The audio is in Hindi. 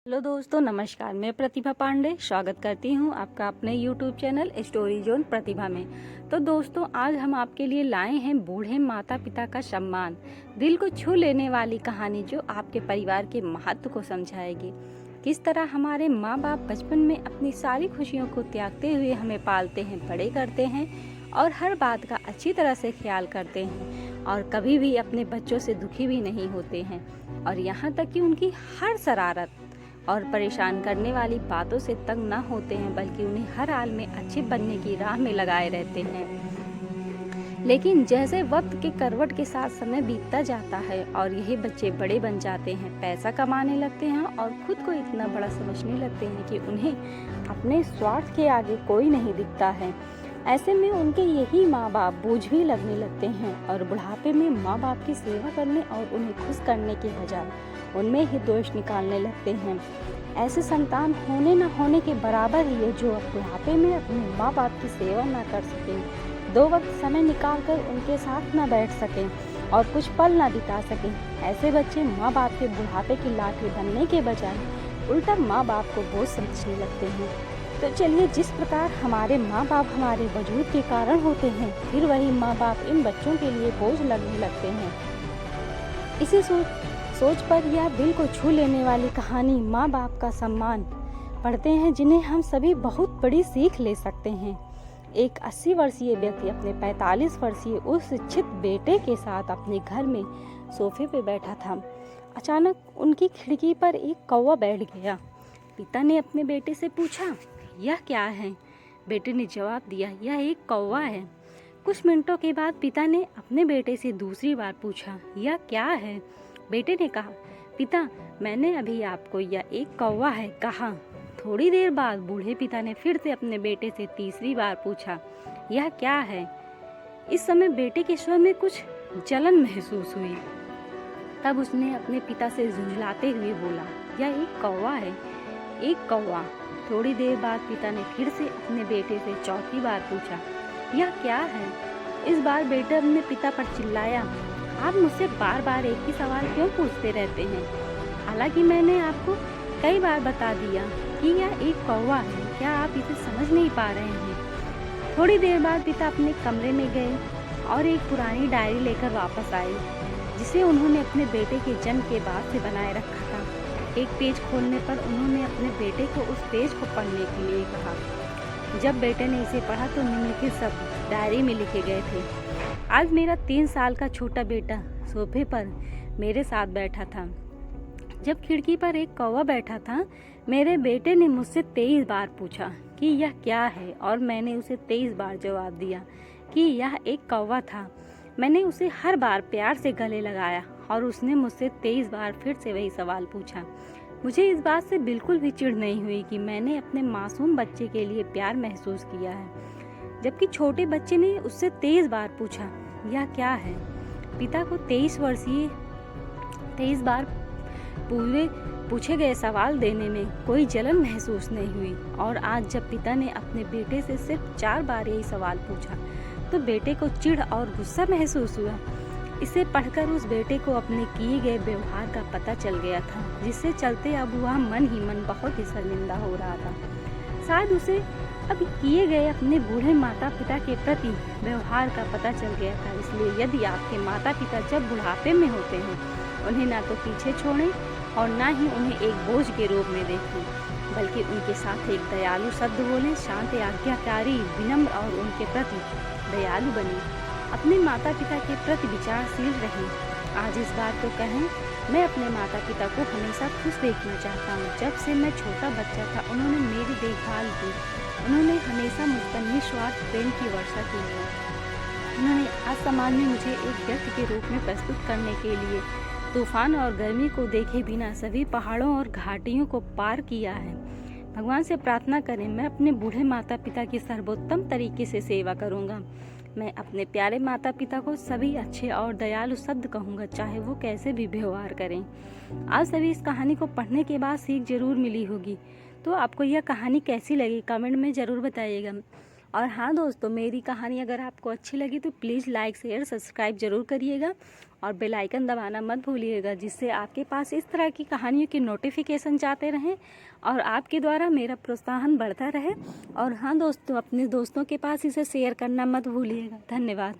हेलो दोस्तों, नमस्कार। मैं प्रतिभा पांडे स्वागत करती हूं आपका अपने YouTube चैनल स्टोरी जोन प्रतिभा में। तो दोस्तों, आज हम आपके लिए लाए हैं बूढ़े माता पिता का सम्मान, दिल को छू लेने वाली कहानी जो आपके परिवार के महत्व को समझाएगी। किस तरह हमारे माँ बाप बचपन में अपनी सारी खुशियों को त्यागते हुए हमें पालते हैं, बड़े करते हैं और हर बात का अच्छी तरह से ख्याल करते हैं और कभी भी अपने बच्चों से दुखी भी नहीं होते हैं, और यहाँ तक कि उनकी हर शरारत और परेशान करने वाली बातों से तंग न होते हैं, बल्कि उन्हें हर हाल में अच्छे बनने की राह में लगाए रहते हैं। लेकिन जैसे वक्त के करवट के साथ समय बीतता जाता है और यही बच्चे बड़े बन जाते हैं, पैसा कमाने लगते हैं और खुद को इतना बड़ा समझने लगते हैं कि उन्हें अपने स्वार्थ के आगे कोई नहीं दिखता है। ऐसे में उनके यही माँ बाप बोझ भी लगने लगते हैं और बुढ़ापे में माँ बाप की सेवा करने और उन्हें खुश करने के बजाय उनमें ही दोष निकालने लगते हैं। ऐसे संतान होने न होने के बराबर ही है जो अब बुढ़ापे में अपने माँ बाप की सेवा न कर सकें, दो वक्त समय निकाल कर उनके साथ न बैठ सकें और कुछ पल न बिता सकें। ऐसे बच्चे माँ बाप के बुढ़ापे की लाठी बनने के बजाय उल्टा माँ बाप को बोझ समझने लगते हैं। तो चलिए, जिस प्रकार हमारे माँ बाप हमारे वजूद के कारण होते हैं, फिर वही माँ बाप इन बच्चों के लिए बोझ लगने लगते हैं। इसी सोच पर यह दिल को छू लेने वाली कहानी माँ बाप का सम्मान पढ़ते हैं, जिन्हें हम सभी बहुत बड़ी सीख ले सकते हैं। एक 80 वर्षीय व्यक्ति अपने 45 वर्षीय उस शिक्षित बेटे के साथ अपने घर में सोफे पे बैठा था। अचानक उनकी खिड़की पर एक कौवा बैठ गया। पिता ने अपने बेटे से पूछा, यह क्या है? बेटे ने जवाब दिया, यह एक कौवा है। कुछ मिनटों के बाद पिता ने अपने बेटे से दूसरी बार पूछा, यह क्या है? बेटे ने कहा, पिता, मैंने अभी आपको यह एक कौवा है कहा। थोड़ी देर बाद बूढ़े पिता ने फिर से अपने बेटे से तीसरी बार पूछा, यह क्या है? इस समय बेटे के स्वर में कुछ जलन महसूस हुई। तब उसने अपने पिता से झुंझलाते हुए बोला, यह एक कौवा है, एक कौवा। थोड़ी देर बाद पिता ने फिर से अपने बेटे से चौथी बार पूछा, यह क्या है? इस बार बेटे अपने पिता पर चिल्लाया, आप मुझसे बार बार एक ही सवाल क्यों पूछते रहते हैं? हालांकि मैंने आपको कई बार बता दिया कि यह एक कौवा है, क्या आप इसे समझ नहीं पा रहे हैं? थोड़ी देर बाद पिता अपने कमरे में गए और एक पुरानी डायरी लेकर वापस आए, जिसे उन्होंने अपने बेटे के जन्म के बाद से बनाए रखा था। एक पेज खोलने पर उन्होंने अपने बेटे को उस पेज को पढ़ने के लिए कहा। जब बेटे ने इसे पढ़ा तो निम्नलिखित शब्द डायरी में लिखे गए थे, आज मेरा 3 साल का छोटा बेटा सोफे पर मेरे साथ बैठा था। जब खिड़की पर एक कौवा बैठा था, मेरे बेटे ने मुझसे 23 बार पूछा कि यह क्या है, और मैंने उसे 23 बार जवाब दिया कि यह एक कौवा था। मैंने उसे हर बार प्यार से गले लगाया और उसने मुझसे 23 बार फिर से वही सवाल पूछा। मुझे इस बात से बिल्कुल भी चिढ़ नहीं हुई कि मैंने अपने मासूम बच्चे के लिए प्यार महसूस किया है, जबकि छोटे बच्चे ने उससे 23 बार पूछा, यह क्या है? पिता को 23 बार पूरे पूछे गए सवाल देने में कोई जलन महसूस नहीं हुई, और आज जब पिता ने अपने बेटे से सिर्फ 4 बार यही सवाल पूछा तो बेटे को चिढ़ और गुस्सा महसूस हुआ। इसे पढ़कर उस बेटे को अपने किए गए व्यवहार का पता चल गया था, जिससे चलते अब वह मन ही मन बहुत ही शर्मिंदा हो रहा था। शायद उसे अब किए गए अपने बूढ़े माता पिता के प्रति व्यवहार का पता चल गया था। इसलिए यदि आपके माता पिता जब बुढ़ापे में होते हैं, उन्हें ना तो पीछे छोड़ें और ना ही उन्हें एक बोझ के रूप में देखें, बल्कि उनके साथ एक दयालु शब्द बोलें, शांत, आज्ञाकारी, विनम्र और उनके प्रति दयालु बने। अपने माता पिता के प्रति विचारशील रहें। आज इस बात को कहें, मैं अपने माता पिता को हमेशा खुश देखना चाहता हूँ। जब से मैं छोटा बच्चा था, उन्होंने मेरी देखभाल की। उन्होंने हमेशा मुझ पर निस्वार्थ प्रेम की वर्षा की है। उन्होंने आज समाज में मुझे एक व्यक्ति के रूप में प्रस्तुत करने के लिए तूफान और गर्मी को देखे बिना सभी पहाड़ों और घाटियों को पार किया है। भगवान से प्रार्थना करें, मैं अपने बूढ़े माता पिता की सर्वोत्तम तरीके से सेवा करूँगा। मैं अपने प्यारे माता पिता को सभी अच्छे और दयालु शब्द कहूँगा, चाहे वो कैसे भी व्यवहार करें। आज सभी इस कहानी को पढ़ने के बाद सीख जरूर मिली होगी। तो आपको यह कहानी कैसी लगी कमेंट में ज़रूर बताइएगा। और हाँ दोस्तों, मेरी कहानी अगर आपको अच्छी लगी तो प्लीज़ लाइक शेयर सब्सक्राइब ज़रूर करिएगा और बेल आइकन दबाना मत भूलिएगा, जिससे आपके पास इस तरह की कहानियों की नोटिफिकेशन जाते रहें और आपके द्वारा मेरा प्रोत्साहन बढ़ता रहे। और हाँ दोस्तों, अपने दोस्तों के पास इसे शेयर करना मत भूलिएगा। धन्यवाद।